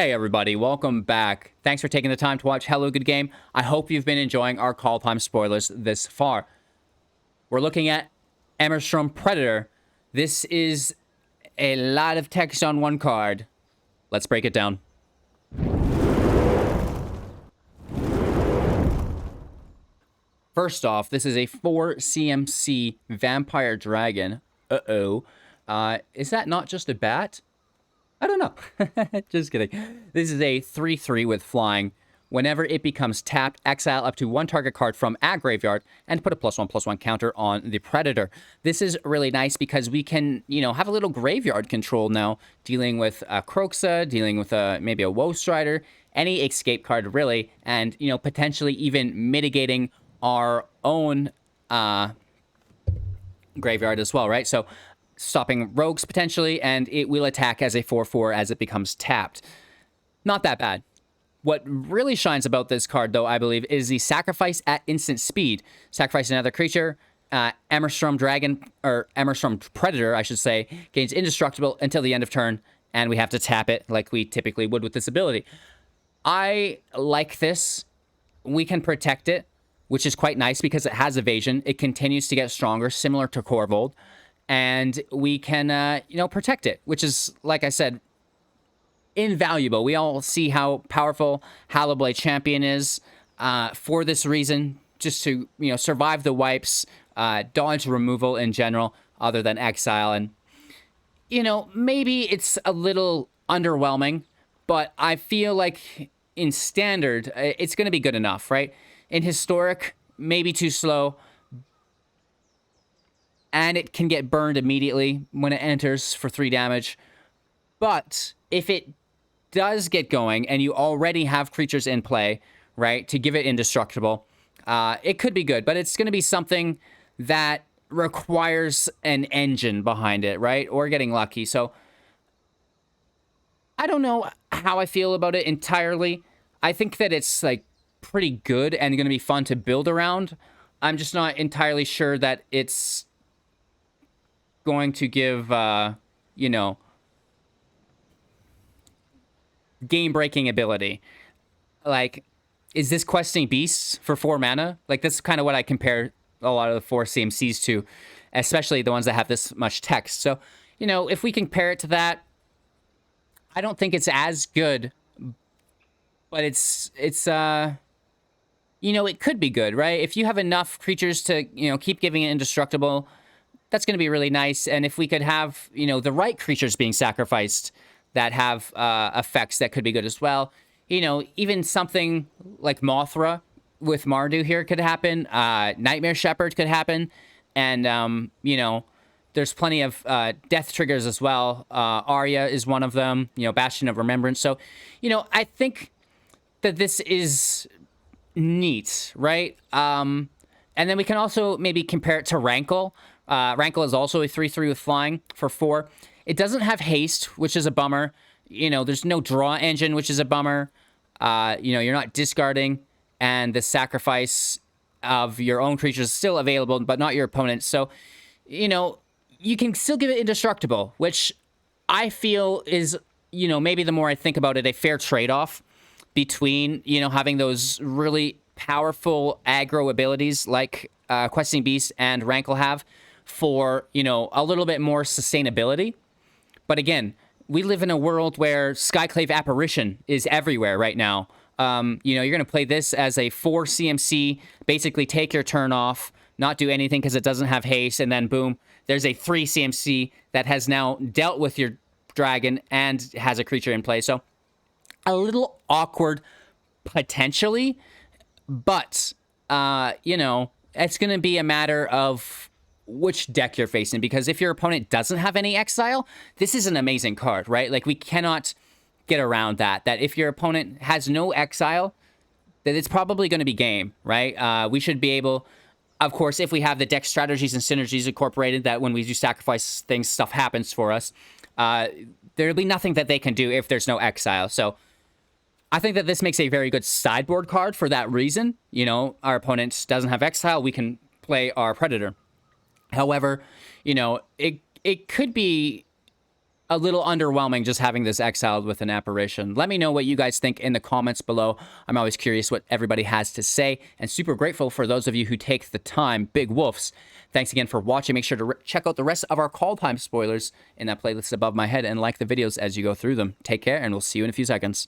Hey everybody, welcome back. Thanks for taking the time to watch Hello Good Game. I hope you've been enjoying our Kaldheim spoilers this far. We're looking at Immerstrurm Predator. This is a lot of text on one card. Let's break it down. First off, this is a 4 CMC Vampire Dragon. Is that not just a bat? I don't know. Just kidding. This is a 3/3 with flying. Whenever it becomes tapped, exile up to one target card from a graveyard and put a +1/+1 counter on the Predator. This is really nice because we can, have a little graveyard control now, dealing with Kroxa, dealing with maybe a Woe Strider, any escape card really, and, potentially even mitigating our own graveyard as well, right? So stopping rogues potentially, and it will attack as a 4/4 as it becomes tapped. Not that bad. What really shines about this card, though, I believe, is the sacrifice at instant speed. Sacrifice another creature. Immerstrurm Dragon, or Immerstrurm Predator, I should say, gains indestructible until the end of turn, and we have to tap it like we typically would with this ability. I like this. We can protect it, which is quite nice because it has evasion. It continues to get stronger, similar to Corvold. And we can, protect it, which is, like I said, invaluable. We all see how powerful Hallowblade Champion is for this reason, just to, survive the wipes, dodge removal in general, other than exile. And, maybe it's a little underwhelming, but I feel like in standard, it's going to be good enough, right? In historic, maybe too slow. And it can get burned immediately when it enters for 3 damage. But if it does get going and you already have creatures in play, right, to give it indestructible, it could be good. But it's going to be something that requires an engine behind it, right, or getting lucky. So I don't know how I feel about it entirely. I think that it's, pretty good and going to be fun to build around. I'm just not entirely sure that it's going to give, game-breaking ability. Is this questing beasts for 4 mana? This is kind of what I compare a lot of the 4 CMCs to, especially the ones that have this much text. So, if we compare it to that, I don't think it's as good, but it's it could be good, right? If you have enough creatures to, keep giving it indestructible, that's going to be really nice. And if we could have, the right creatures being sacrificed that have effects that could be good as well. Even something like Mothra with Mardu here could happen. Nightmare Shepherd could happen. And, there's plenty of death triggers as well. Arya is one of them, Bastion of Remembrance. So, I think that this is neat, right? And then we can also maybe compare it to Rankle. Rankle is also a 3/3 with flying for 4. It doesn't have haste, which is a bummer. There's no draw engine, which is a bummer. You're not discarding, and the sacrifice of your own creatures is still available, but not your opponent's. So, you can still give it indestructible, which I feel is, maybe the more I think about it, a fair trade-off between, having those really powerful aggro abilities like Questing Beast and Rankle have, for, a little bit more sustainability. But again, we live in a world where Skyclave Apparition is everywhere right now. You're going to play this as a 4 CMC, basically take your turn off, not do anything because it doesn't have haste, and then boom, there's a 3 CMC that has now dealt with your dragon and has a creature in play. So a little awkward potentially, but, it's going to be a matter of which deck you're facing, because if your opponent doesn't have any exile, this is an amazing card, right? We cannot get around that if your opponent has no exile, then it's probably going to be game, right? We should be able, of course, if we have the deck strategies and synergies incorporated, that when we do sacrifice things, stuff happens for us, there'll be nothing that they can do if there's no exile. So I think that this makes a very good sideboard card for that reason. Our opponent doesn't have exile, we can play our Predator. However, it could be a little underwhelming just having this exiled with an apparition. Let me know what you guys think in the comments below. I'm always curious what everybody has to say, and super grateful for those of you who take the time. Big wolves. Thanks again for watching. Make sure to check out the rest of our Kaldheim spoilers in that playlist above my head and like the videos as you go through them. Take care, and we'll see you in a few seconds.